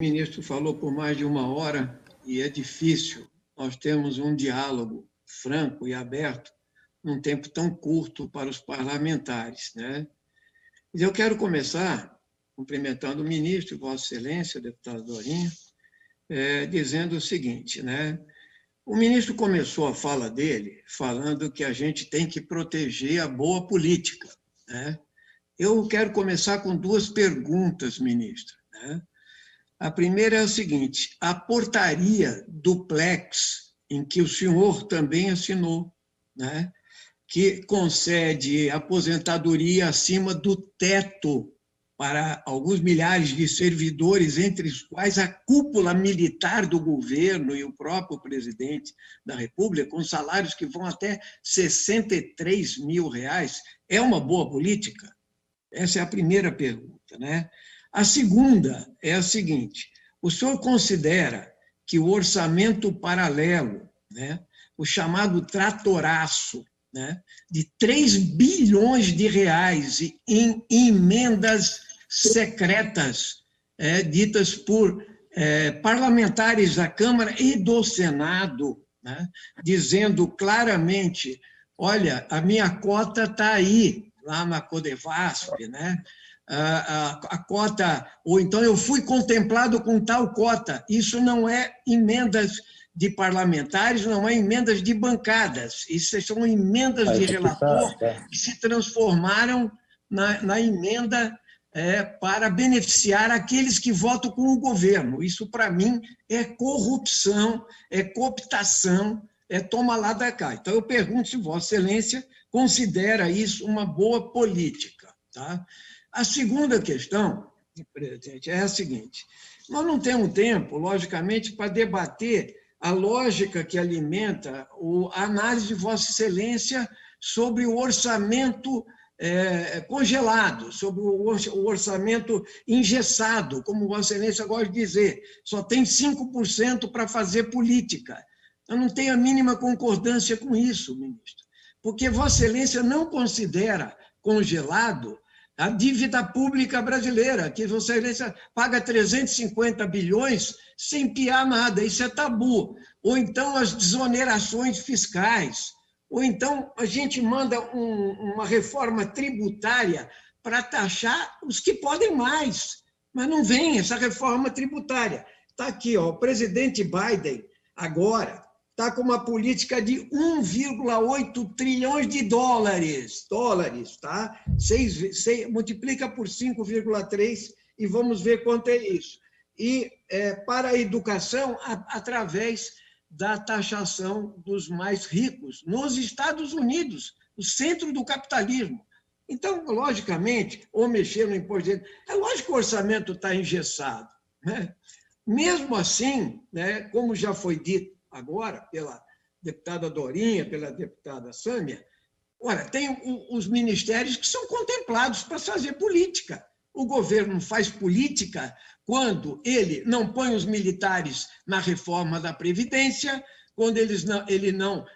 O ministro falou por mais de 1 hora e é difícil. Nós temos um diálogo franco e aberto num tempo tão curto para os parlamentares, né? Mas eu quero começar cumprimentando o ministro, Vossa Excelência, deputado Dorinha, dizendo o seguinte, né? O ministro começou a fala dele falando que a gente tem que proteger a boa política, né? Eu quero começar com 2 perguntas, ministro, né? A primeira é o seguinte: a portaria do Plex, em que o senhor também assinou, né, que concede aposentadoria acima do teto para alguns milhares de servidores, entre os quais a cúpula militar do governo e o próprio presidente da República, com salários que vão até R$ 63 mil, é uma boa política? Essa é a primeira pergunta, né? A segunda é a seguinte: o senhor considera que o orçamento paralelo, né, o chamado tratoraço, né, de R$ 3 bilhões em emendas secretas, ditas por parlamentares da Câmara e do Senado, né, dizendo claramente: olha, a minha cota está aí, lá na Codevasp, né? A cota, ou então eu fui contemplado com tal cota. Isso não é emendas de parlamentares, não é emendas de bancadas, isso são emendas de relator que se transformaram na emenda para beneficiar aqueles que votam com o governo. Isso, para mim, é corrupção, é cooptação, é toma lá da cá. Então, eu pergunto se Vossa Excelência considera isso uma boa política, tá? A segunda questão, presidente, é a seguinte: nós não temos tempo, logicamente, para debater a lógica que alimenta a análise de Vossa Excelência sobre o orçamento congelado, sobre o orçamento engessado, como Vossa Excelência gosta de dizer, só tem 5% para fazer política. Eu não tenho a mínima concordância com isso, ministro, porque Vossa Excelência não considera congelado a dívida pública brasileira, que Vossa Excelência paga 350 bilhões sem piar nada, isso é tabu. Ou então as desonerações fiscais, ou então a gente manda uma reforma tributária para taxar os que podem mais, mas não vem essa reforma tributária. Está aqui, ó, o presidente Biden agora está com uma política de 1,8 trilhões de dólares, tá? Multiplica por 5,3 e vamos ver quanto é isso. E para a educação, através da taxação dos mais ricos, nos Estados Unidos, o centro do capitalismo. Então, logicamente, ou mexer no imposto de renda, é lógico que o orçamento está engessado, né? Mesmo assim, né, como já foi dito agora pela deputada Dorinha, pela deputada Sâmia, olha, tem os ministérios que são contemplados para fazer política. O governo faz política quando ele não põe os militares na reforma da Previdência, quando ele não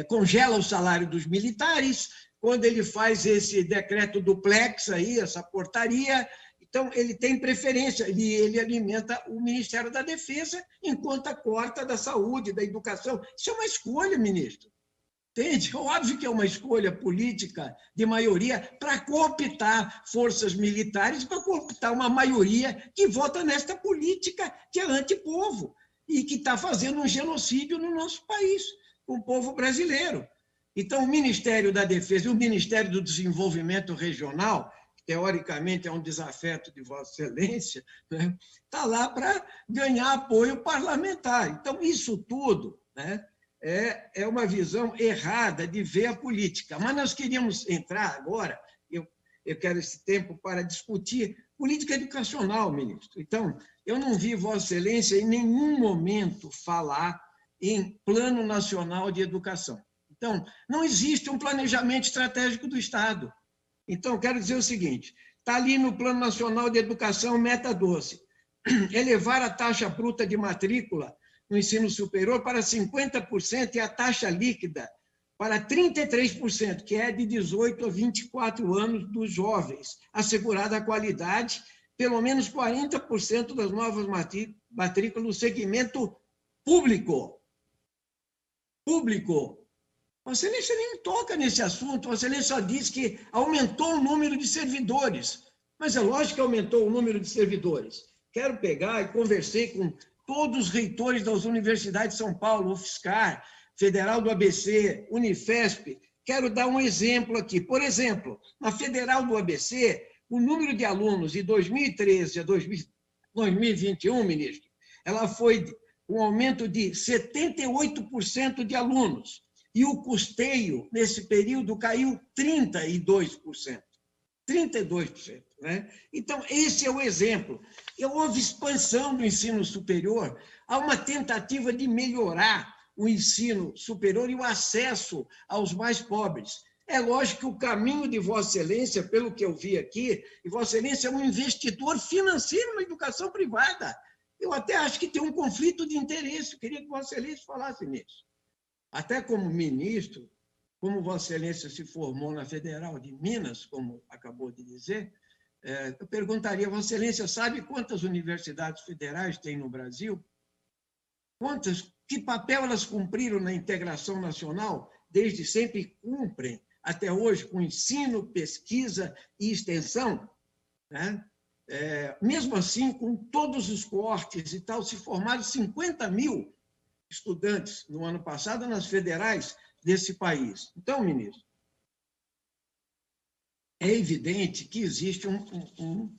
congela o salário dos militares, quando ele faz esse decreto do Plex, aí, essa portaria. Então, ele tem preferência e ele alimenta o Ministério da Defesa, enquanto a corta da saúde, da educação. Isso é uma escolha, ministro. Entende? Óbvio que é uma escolha política de maioria para cooptar forças militares, para cooptar uma maioria que vota nesta política que é antipovo e que está fazendo um genocídio no nosso país, com o povo brasileiro. Então, o Ministério da Defesa e o Ministério do Desenvolvimento Regional, teoricamente é um desafeto de Vossa Excelência, né, está lá para ganhar apoio parlamentar. Então, isso tudo, né, é uma visão errada de ver a política. Mas nós queríamos entrar agora, eu quero esse tempo para discutir política educacional, ministro. Então, eu não vi Vossa Excelência em nenhum momento falar em Plano Nacional de Educação. Então, não existe um planejamento estratégico do Estado. Então, quero dizer o seguinte: está ali no Plano Nacional de Educação, meta 12, elevar a taxa bruta de matrícula no ensino superior para 50% e a taxa líquida para 33%, que é de 18 a 24 anos dos jovens, assegurada a qualidade pelo menos 40% das novas matrículas no segmento público. Público. Vossa Excelência nem toca nesse assunto, Vossa Excelência só diz que aumentou o número de servidores. Mas é lógico que aumentou o número de servidores. Quero pegar e conversei com todos os reitores das universidades de São Paulo, UFSCar, Federal do ABC, Unifesp. Quero dar um exemplo aqui. Por exemplo, na Federal do ABC, o número de alunos de 2013 a 2021, ministro, ela foi um aumento de 78% de alunos. E o custeio, nesse período, caiu 32%. 32%. Né? Então, esse é o exemplo. Houve expansão do ensino superior, há uma tentativa de melhorar o ensino superior e o acesso aos mais pobres. É lógico que o caminho de Vossa Excelência, pelo que eu vi aqui, e Vossa Excelência é um investidor financeiro na educação privada. Eu até acho que tem um conflito de interesse, eu queria que Vossa Excelência falasse nisso. Até como ministro, como Vossa Excelência se formou na Federal de Minas, como acabou de dizer, eu perguntaria, Vossa Excelência sabe quantas universidades federais tem no Brasil? Que papel elas cumpriram na integração nacional? Desde sempre cumprem, até hoje, com ensino, pesquisa e extensão, né? Mesmo assim, com todos os cortes e tal, se formaram 50 mil estudantes no ano passado nas federais desse país. Então, ministro, é evidente que existe um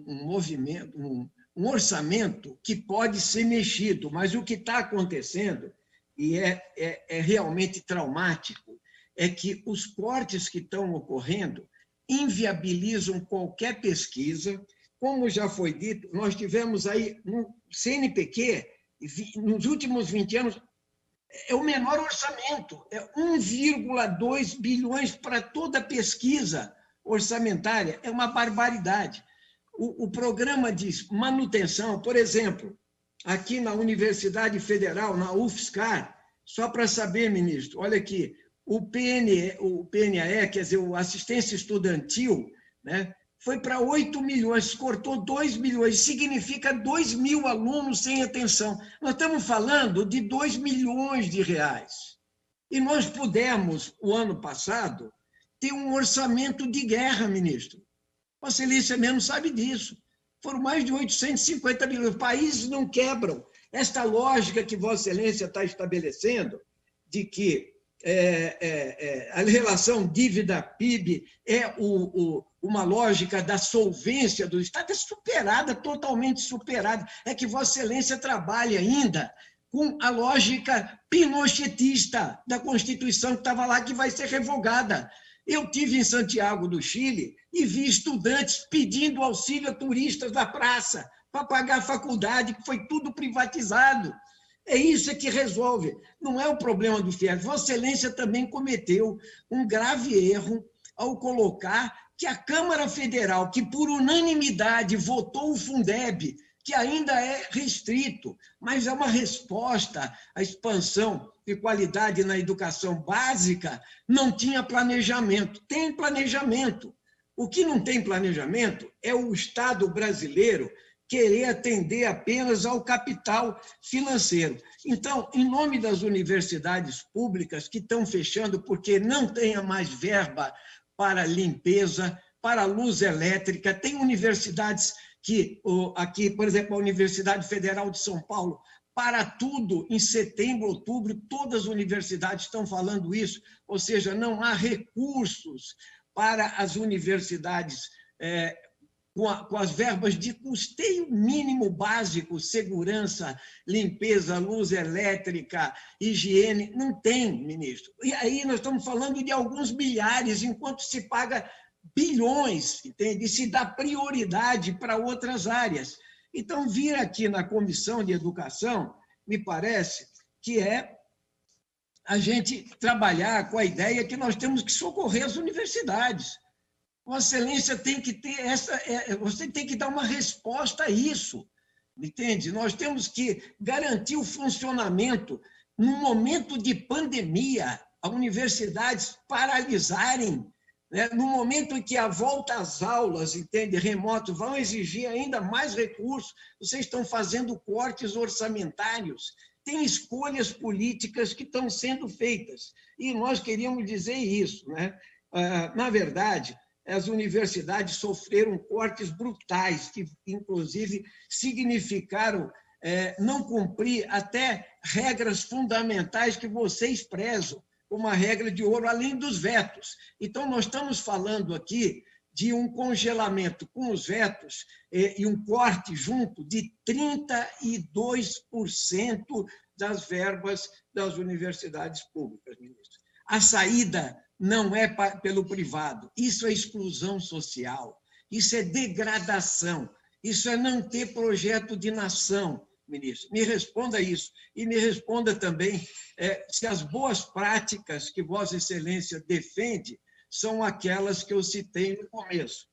movimento, um orçamento que pode ser mexido, mas o que está acontecendo, e é realmente traumático, é que os cortes que estão ocorrendo inviabilizam qualquer pesquisa. Como já foi dito, nós tivemos aí no CNPq, nos últimos 20 anos, é o menor orçamento, é 1,2 bilhões para toda pesquisa orçamentária, é uma barbaridade. O programa de manutenção, por exemplo, aqui na Universidade Federal, na UFSCar, só para saber, ministro, olha aqui, o PNAE, quer dizer, o assistência estudantil, né, foi para 8 milhões, cortou 2 milhões, significa 2 mil alunos sem atenção. Nós estamos falando de 2 milhões de reais. E nós pudemos, o ano passado, ter um orçamento de guerra, ministro. Vossa Excelência mesmo sabe disso. Foram mais de 850 milhões. Países não quebram. Esta lógica que Vossa Excelência está estabelecendo, de que a relação dívida-PIB é uma lógica da solvência do Estado, é superada, totalmente superada. É que Vossa Excelência trabalha ainda com a lógica pinochetista da Constituição que estava lá, que vai ser revogada. Eu tive em Santiago do Chile e vi estudantes pedindo auxílio a turistas da praça para pagar a faculdade, que foi tudo privatizado. É isso que resolve. Não é o problema do FIES. Vossa Excelência também cometeu um grave erro ao colocar que a Câmara Federal, que por unanimidade votou o Fundeb, que ainda é restrito, mas é uma resposta à expansão de qualidade na educação básica, não tinha planejamento. Tem planejamento. O que não tem planejamento é o Estado brasileiro querer atender apenas ao capital financeiro. Então, em nome das universidades públicas que estão fechando porque não tem mais verba para limpeza, para luz elétrica, tem universidades que, aqui, por exemplo, a Universidade Federal de São Paulo, para tudo, em setembro, outubro, todas as universidades estão falando isso, ou seja, não há recursos para as universidades com as verbas de custeio mínimo básico, segurança, limpeza, luz elétrica, higiene, não tem, ministro. E aí nós estamos falando de alguns milhares, enquanto se paga bilhões, entende? E se dá prioridade para outras áreas. Então, vir aqui na Comissão de Educação, me parece que é a gente trabalhar com a ideia que nós temos que socorrer as universidades. Vossa Excelência tem que ter você tem que dar uma resposta a isso, entende? Nós temos que garantir o funcionamento num momento de pandemia, as universidades paralisarem né? No momento em que a volta às aulas, entende, remoto, vão exigir ainda mais recursos, vocês estão fazendo cortes orçamentários, tem escolhas políticas que estão sendo feitas, e nós queríamos dizer isso, né? Na verdade, as universidades sofreram cortes brutais, que, inclusive, significaram não cumprir até regras fundamentais que vocês prezam, como a regra de ouro, além dos vetos. Então, nós estamos falando aqui de um congelamento com os vetos e um corte junto de 32% das verbas das universidades públicas, ministro. A saída não é pelo privado, isso é exclusão social, isso é degradação, isso é não ter projeto de nação, ministro. Me responda isso e me responda também se as boas práticas que Vossa Excelência defende são aquelas que eu citei no começo.